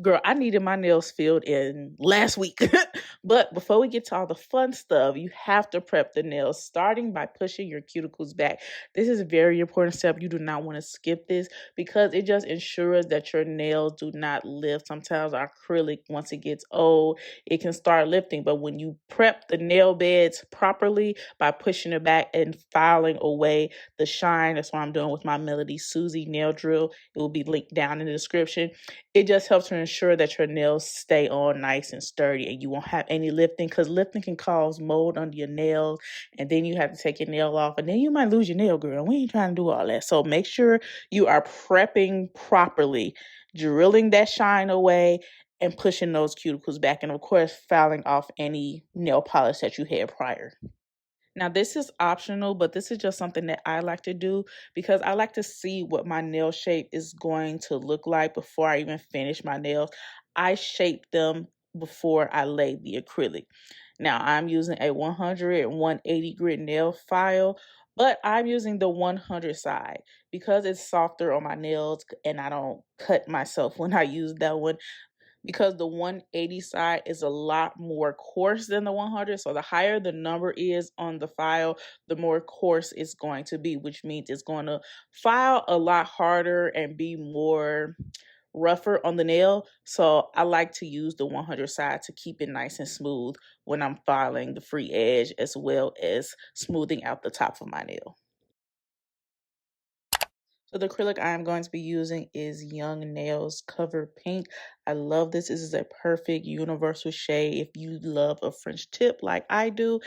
Girl, I needed my nails filled in last week. But before we get to all the fun stuff, you have to prep the nails, starting by pushing your cuticles back. This is a very important step. You do not want to skip this because it just ensures that your nails do not lift. Sometimes acrylic, once it gets old, it can start lifting. But when you prep the nail beds properly by pushing it back and filing away the shine, that's what I'm doing with my Melody Susie nail drill. It will be linked down in the description. It just helps to ensure that your nails stay on nice and sturdy and you won't have any lifting, because lifting can cause mold under your nails and then you have to take your nail off and then you might lose your nail, girl. We ain't trying to do all that. So make sure you are prepping properly, drilling that shine away and pushing those cuticles back, and of course filing off any nail polish that you had prior. Now, this is optional, but this is just something that I like to do because I like to see what my nail shape is going to look like before I even finish my nails. I shape them before I lay the acrylic. Now, I'm using a 100 and 180 grit nail file, but I'm using the 100 side because it's softer on my nails and I don't cut myself when I use that one, because the 180 side is a lot more coarse than the 100. So the higher the number is on the file, the more coarse it's going to be, which means it's going to file a lot harder and be more rougher on the nail. So I like to use the 100 side to keep it nice and smooth when I'm filing the free edge as well as smoothing out the top of my nail. So the acrylic I am going to be using is Young Nails Cover Pink. I love this. This is a perfect universal shade if you love a French tip like I do,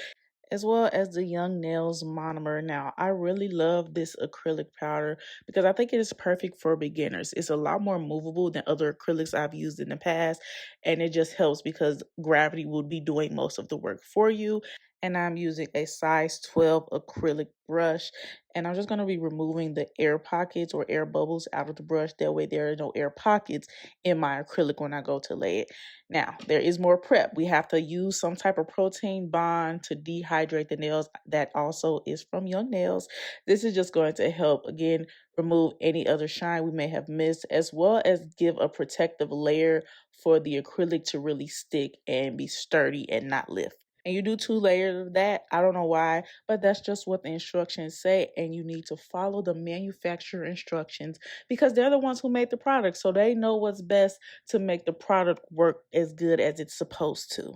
as well as the Young Nails Monomer. Now, I really love this acrylic powder because I think it is perfect for beginners. It's a lot more movable than other acrylics I've used in the past, and it just helps because gravity will be doing most of the work for you. And I'm using a size 12 acrylic brush, and I'm just going to be removing the air pockets or air bubbles out of the brush. That way there are no air pockets in my acrylic when I go to lay it. Now, there is more prep. We have to use some type of protein bond to dehydrate the nails. That also is from Young Nails. This is just going to help, again, remove any other shine we may have missed, as well as give a protective layer for the acrylic to really stick and be sturdy and not lift. And you do 2 layers of that. I don't know why, but that's just what the instructions say. And you need to follow the manufacturer instructions because they're the ones who made the product. So they know what's best to make the product work as good as it's supposed to.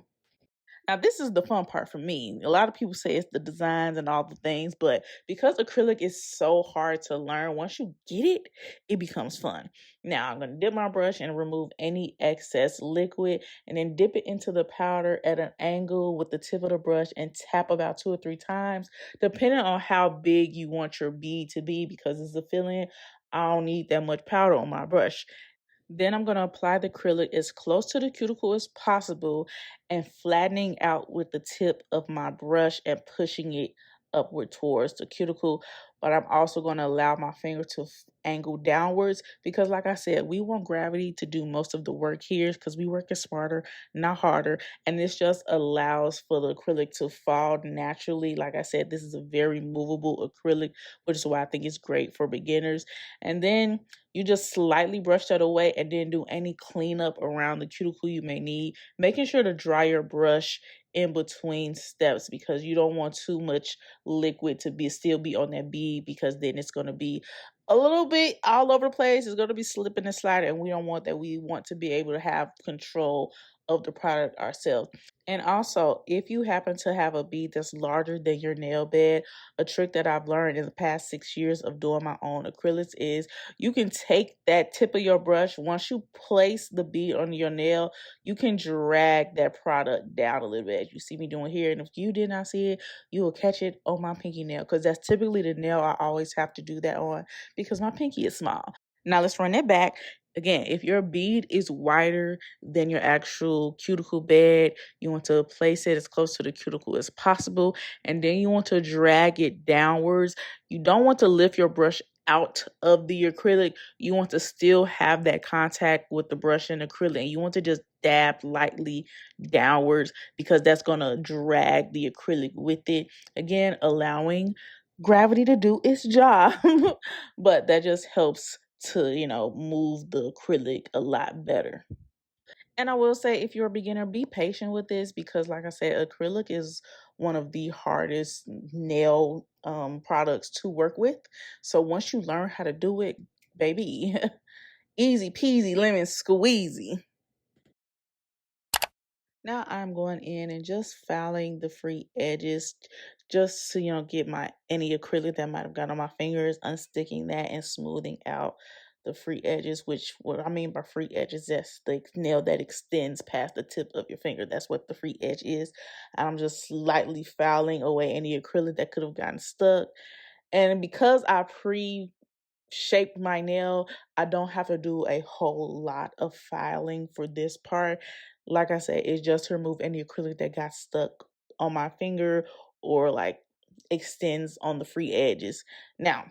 Now, this is the fun part for me. A lot of people say it's the designs and all the things, but because acrylic is so hard to learn, once you get it, it becomes fun. Now, I'm going to dip my brush and remove any excess liquid and then dip it into the powder at an angle with the tip of the brush and tap about 2 or 3 times, depending on how big you want your bead to be, because it's a fill-in. I don't need that much powder on my brush. Then I'm going to apply the acrylic as close to the cuticle as possible and flattening out with the tip of my brush and pushing it upward towards the cuticle. But I'm also going to allow my finger to angle downwards because, like I said, we want gravity to do most of the work here because we work smarter, not harder. And this just allows for the acrylic to fall naturally. Like I said, this is a very movable acrylic, which is why I think it's great for beginners. And then you just slightly brush that away and then do any cleanup around the cuticle you may need, making sure to dry your brush in between steps because you don't want too much liquid to still be on that bead, because then it's going to be a little bit all over the place. It's going to be slipping and sliding, and we don't want that. We want to be able to have control of the product ourselves. And also, if you happen to have a bead that's larger than your nail bed, a trick that I've learned in the past 6 years of doing my own acrylics is you can take that tip of your brush. Once you place the bead on your nail, you can drag that product down a little bit, as you see me doing here. And if you did not see it, you will catch it on my pinky nail, because that's typically the nail I always have to do that on because my pinky is small. Now let's run that back. Again, if your bead is wider than your actual cuticle bed, you want to place it as close to the cuticle as possible, and then you want to drag it downwards. You don't want to lift your brush out of the acrylic. You want to still have that contact with the brush and acrylic, and you want to just dab lightly downwards because that's going to drag the acrylic with it. Again, allowing gravity to do its job, but that just helps to, move the acrylic a lot better. And I will say, if you're a beginner, be patient with this because, like I said, acrylic is one of the hardest nail products to work with. So once you learn how to do it, baby, easy peasy lemon squeezy. Now I'm going in and just filing the free edges just to, get my any acrylic that might have got on my fingers, unsticking that and smoothing out the free edges, which what I mean by free edges, that's the nail that extends past the tip of your finger. That's what the free edge is. And I'm just slightly filing away any acrylic that could have gotten stuck. And because I shaped my nail, I don't have to do a whole lot of filing for this part. Like I said, it's just to remove any acrylic that got stuck on my finger or like extends on the free edges. Now,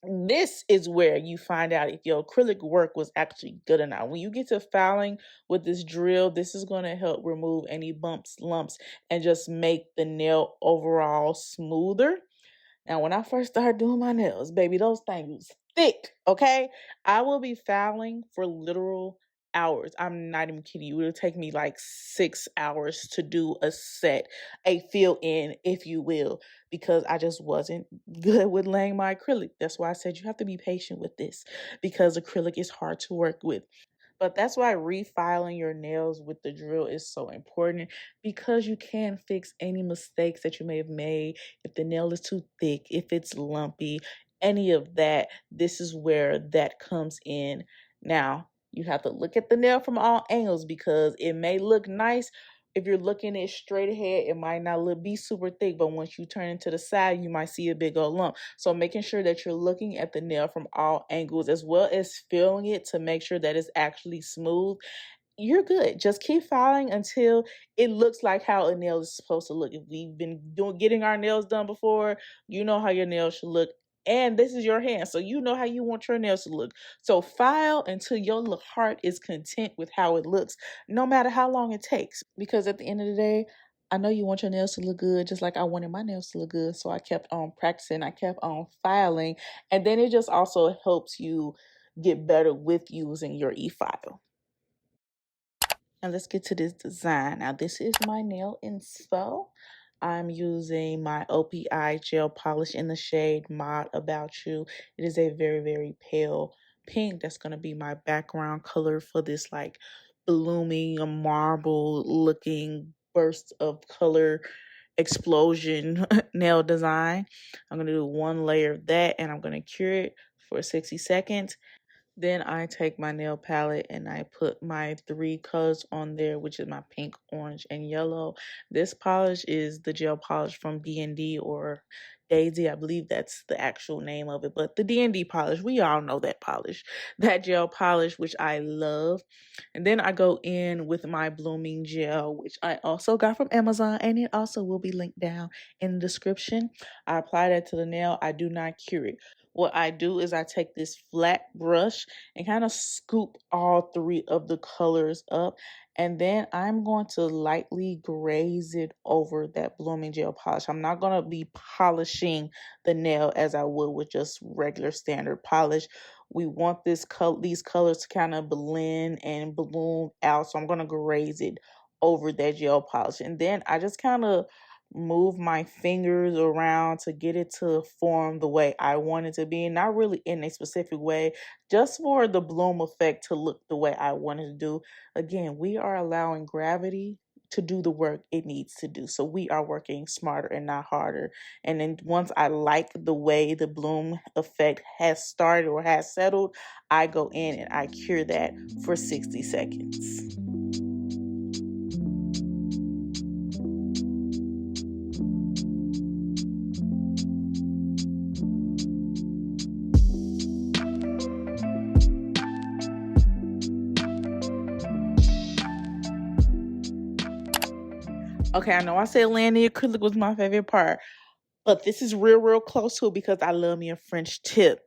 this is where you find out if your acrylic work was actually good or not. When you get to filing with this drill, this is going to help remove any bumps, lumps, and just make the nail overall smoother. Now, when I first started doing my nails, baby, those things was thick, okay? I will be filing for literal hours. I'm not even kidding you. It'll take me like 6 hours to do a set, a fill in, if you will, because I just wasn't good with laying my acrylic. That's why I said you have to be patient with this because acrylic is hard to work with. But that's why refiling your nails with the drill is so important because you can fix any mistakes that you may have made. If the nail is too thick, if it's lumpy, any of that, this is where that comes in. Now, you have to look at the nail from all angles because it may look nice. If you're looking it straight ahead, it might not be super thick, but once you turn it to the side, you might see a big old lump. So making sure that you're looking at the nail from all angles as well as feeling it to make sure that it's actually smooth, you're good. Just keep filing until it looks like how a nail is supposed to look. If we've been getting our nails done before, you know how your nails should look. And this is your hand, so you know how you want your nails to look. So file until your heart is content with how it looks, no matter how long it takes. Because at the end of the day, I know you want your nails to look good, just like I wanted my nails to look good. So I kept on practicing, I kept on filing, and then it just also helps you get better with using your e-file. And let's get to this design. Now, this is my nail inspo. I'm using my OPI gel polish in the shade Mod About You. It is a very, very pale pink. That's going to be my background color for this like blooming, marble looking burst of color explosion nail design. I'm going to do one layer of that and I'm going to cure it for 60 seconds. Then I take my nail palette and I put my three colors on there, which is my pink, orange, and yellow. This polish is the gel polish from D&D or Daisy. I believe that's the actual name of it. But the D&D polish, we all know that polish. That gel polish, which I love. And then I go in with my blooming gel, which I also got from Amazon. And it also will be linked down in the description. I apply that to the nail. I do not cure it. What I do is I take this flat brush and kind of scoop all three of the colors up. And then I'm going to lightly graze it over that blooming gel polish. I'm not going to be polishing the nail as I would with just regular standard polish. We want these colors to kind of blend and bloom out. So I'm going to graze it over that gel polish. And then I just kind of move my fingers around to get it to form the way I want it to be. Not really in a specific way, just for the bloom effect to look the way I want it to do. Again, we are allowing gravity to do the work it needs to do. So we are working smarter and not harder. And then once I like the way the bloom effect has started or has settled, I go in and I cure that for 60 seconds. Okay, I know I said laying the acrylic was my favorite part, but this is real, real close to it because I love me a French tip.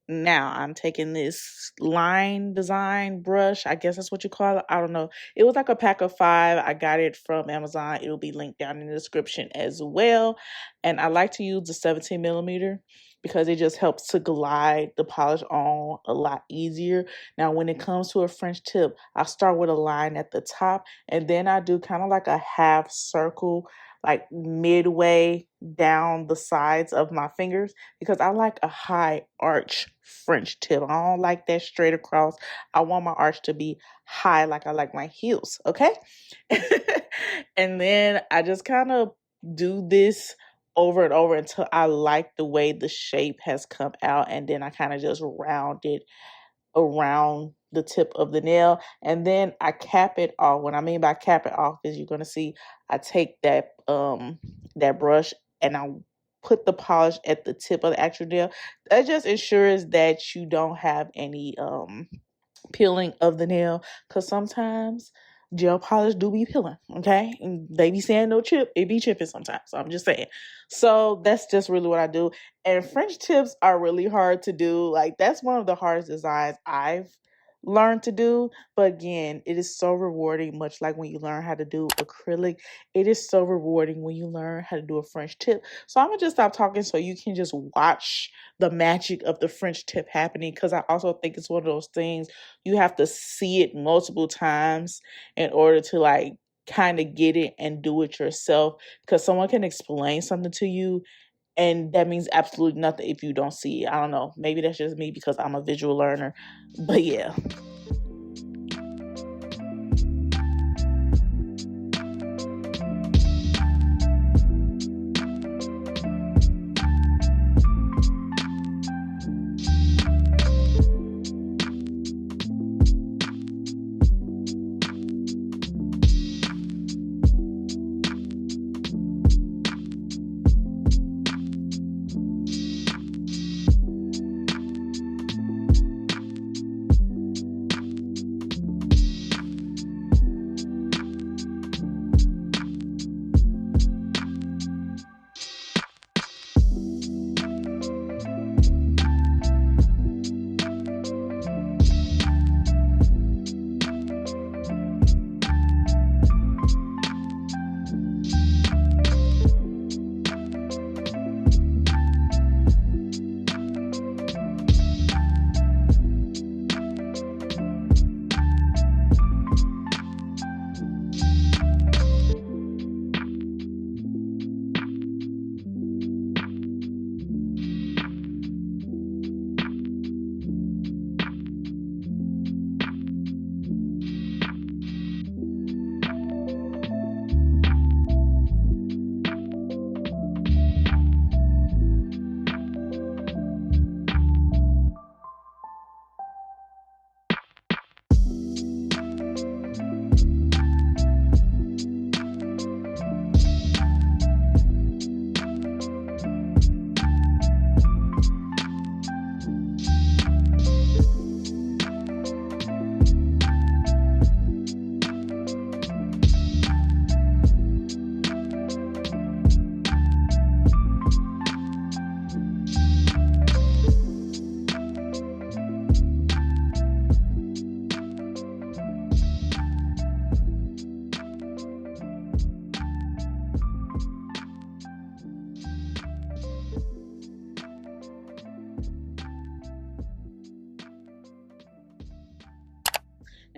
Now I'm taking this line design brush. I guess that's what you call it. I don't know. It was like a pack of 5. I got it from Amazon. It'll be linked down in the description as well. And I like to use the 17 millimeter. because it just helps to glide the polish on a lot easier. Now, when it comes to a French tip, I start with a line at the top, and then I do kind of like a half circle, like midway down the sides of my fingers, because I like a high arch French tip. I don't like that straight across. I want my arch to be high, like I like my heels, okay? And then I just kind of do this over and over until I like the way the shape has come out, and then I kind of just round it around the tip of the nail, and then I cap it off. What I mean by cap it off is you're gonna see I take that brush and I put the polish at the tip of the actual nail. That just ensures that you don't have any peeling of the nail, because sometimes gel polish do be peeling, okay? And they be saying no chip, it be chipping sometimes. So I'm just saying. So that's just really what I do. And French tips are really hard to do. Like, that's one of the hardest designs I've learned to do. But again, it is so rewarding, much like when you learn how to do acrylic. It is so rewarding when you learn how to do a French tip. So I'm gonna just stop talking so you can just watch the magic of the French tip happening, because I also think it's one of those things you have to see it multiple times in order to like kind of get it and do it yourself, because someone can explain something to you and that means absolutely nothing if you don't see it. I don't know, maybe that's just me because I'm a visual learner, but yeah.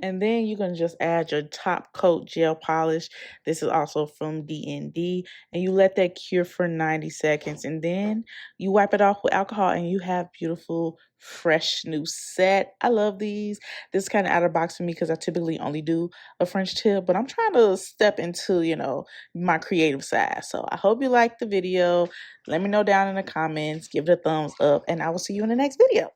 And then you can just add your top coat gel polish. This is also from D&D. And you let that cure for 90 seconds. And then you wipe it off with alcohol and you have beautiful, fresh new set. I love these. This is kind of out of the box for me because I typically only do a French tip. But I'm trying to step into, my creative side. So I hope you liked the video. Let me know down in the comments. Give it a thumbs up. And I will see you in the next video.